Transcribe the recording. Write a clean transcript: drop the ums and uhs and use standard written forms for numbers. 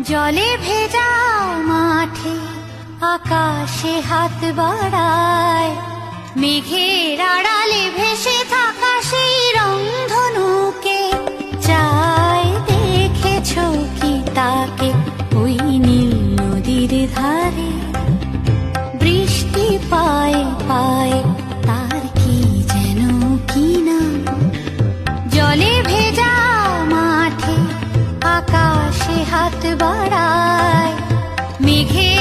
জলে ভেজা মাঠে আকাশে হাত বাড়ায়, মেঘের আড়ালে ভেসে থাকা সেই রংধনুকে চায়। দেখেছো কি তাকে ওই নীল নদীর ধারে? বৃষ্টি পায় পায় তার কি যেন কি নাম। জলে ভেজা মাঠে আকাশে হাত বাড়ায়, মেঘে